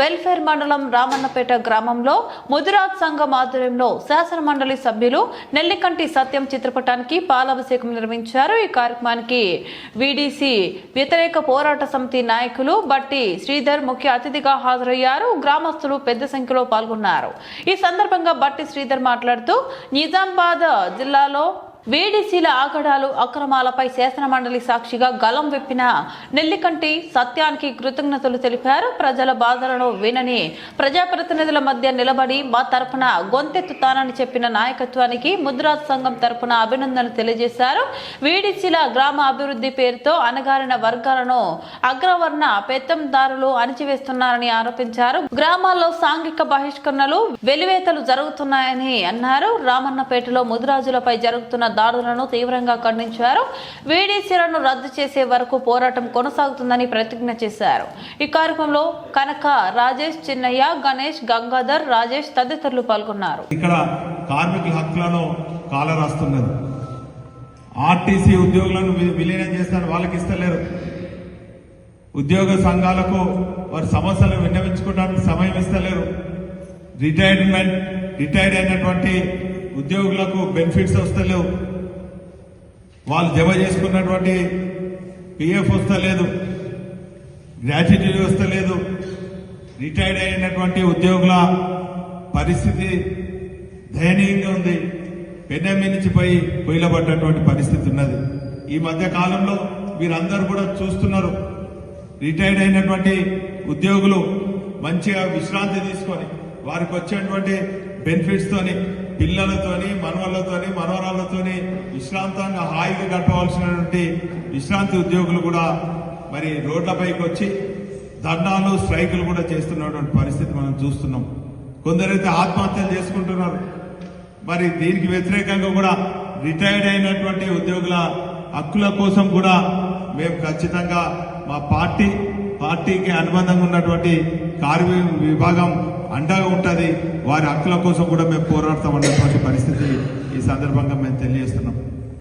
Welfare మండలం రామన్నపేట గ్రామంలో ముదిరాజ్ సంఘం ఆధ్వర్యంలో శాసన మండలి సభ్యులు నెల్లికంటి సత్యం చిత్రపటానికి పాలాభిషేకం నిర్వహించారు। ఈ కార్యక్రమానికి వీడీసీ వ్యతిరేక పోరాట సమితి నాయకులు బట్టి శ్రీధర్ ముఖ్య అతిథిగా హాజరయ్యారు। గ్రామస్తులు పెద్ద సంఖ్యలో పాల్గొన్నారు। ఈ సందర్భంగా బట్టి శ్రీధర్ మాట్లాడుతూ నిజామాబాద్ జిల్లాలో వీడీసీల ఆగడాలు అక్రమాలపై శాసన మండలి సాక్షిగా గలం విప్పిన నెల్లికంటి సత్యానికి కృతజ్ఞతలు తెలిపారు। ప్రజల బాధలను వినని ప్రజాప్రతినిధుల మధ్య నిలబడి మా తరపున గొంతెత్తుతానని చెప్పిన నాయకత్వానికి ముద్రాజ్ సంఘం తరపున అభినందనలు తెలియజేశారు। వీడీసీల గ్రామ అభివృద్ధి పేరుతో అణగారిన వర్గాలను అగ్రవర్ణ పెత్తందారులు అణిచివేస్తున్నారని ఆరోపించారు। గ్రామాల్లో సాంఘిక బహిష్కరణలు వెలివేతలు జరుగుతున్నాయని అన్నారు। రామన్నపేటలో ముదిరాజులపై జరుగుతున్న దాడులను తీవ్రంగా ఖండించారు। వీడీసీలను రద్దు చేసే వరకు పోరాటం కొనసాగుతుందని ప్రతిజ్ఞ చేశారు। ఈ కార్యక్రమంలో కనక రాజేష్, చిన్నయ్య, గణేష్, గంగాధర్, రాజేష్ తదితరులు పాల్గొన్నారు। ఇక్కడ కార్మికుల హక్కులను కాలరాస్తున్నది। ఆర్టీసీ ఉద్యోగులను విలీనం చేస్తారు, వాళ్ళకి ఇస్తలేరు। ఉద్యోగ సంఘాలకు వారి సమస్యలు విన్నవించుకోవడానికి సమయం ఇస్తలేరు। రిటైర్డ్ అయినటువంటి ఉద్యోగులకు బెనిఫిట్స్ వస్తలేవు, వాళ్ళు జమ చేసుకున్నటువంటి పిఎఫ్ వస్తలేదు, గ్రాట్యుటీ వస్తలేదు। రిటైర్డ్ అయినటువంటి ఉద్యోగుల పరిస్థితి దయనీయంగా ఉంది, పెన్నెమ్మి నుంచి పొయ్యిలబడ్డటువంటి పరిస్థితి ఉన్నది। ఈ మధ్య కాలంలో మీరందరూ కూడా చూస్తున్నారు, రిటైర్డ్ అయినటువంటి ఉద్యోగులు మంచిగా విశ్రాంతి తీసుకొని వారికి వచ్చేటువంటి బెనిఫిట్స్ తోని పిల్లలతోని మనవరాళ్లతోని విశ్రాంతంగా హాయిగా గడపవలసినటువంటి విశ్రాంతి ఉద్యోగులు కూడా మరి రోడ్లపైకి వచ్చి ధర్నాలు, స్ట్రైకులు కూడా చేస్తున్నటువంటి పరిస్థితి మనం చూస్తున్నాం। కొందరైతే ఆత్మహత్యలు చేసుకుంటున్నారు। మరి దీనికి వ్యతిరేకంగా కూడా రిటైర్డ్ అయినటువంటి ఉద్యోగుల హక్కుల కోసం కూడా మేము ఖచ్చితంగా మా పార్టీకి అనుబంధంగా ఉన్నటువంటి కార్మిక విభాగం అండగా ఉంటుంది, వారి హక్కుల కోసం కూడా మేము పోరాడతామన్నటువంటి పరిస్థితి ఈ సందర్భంగా మేము తెలియజేస్తున్నాం।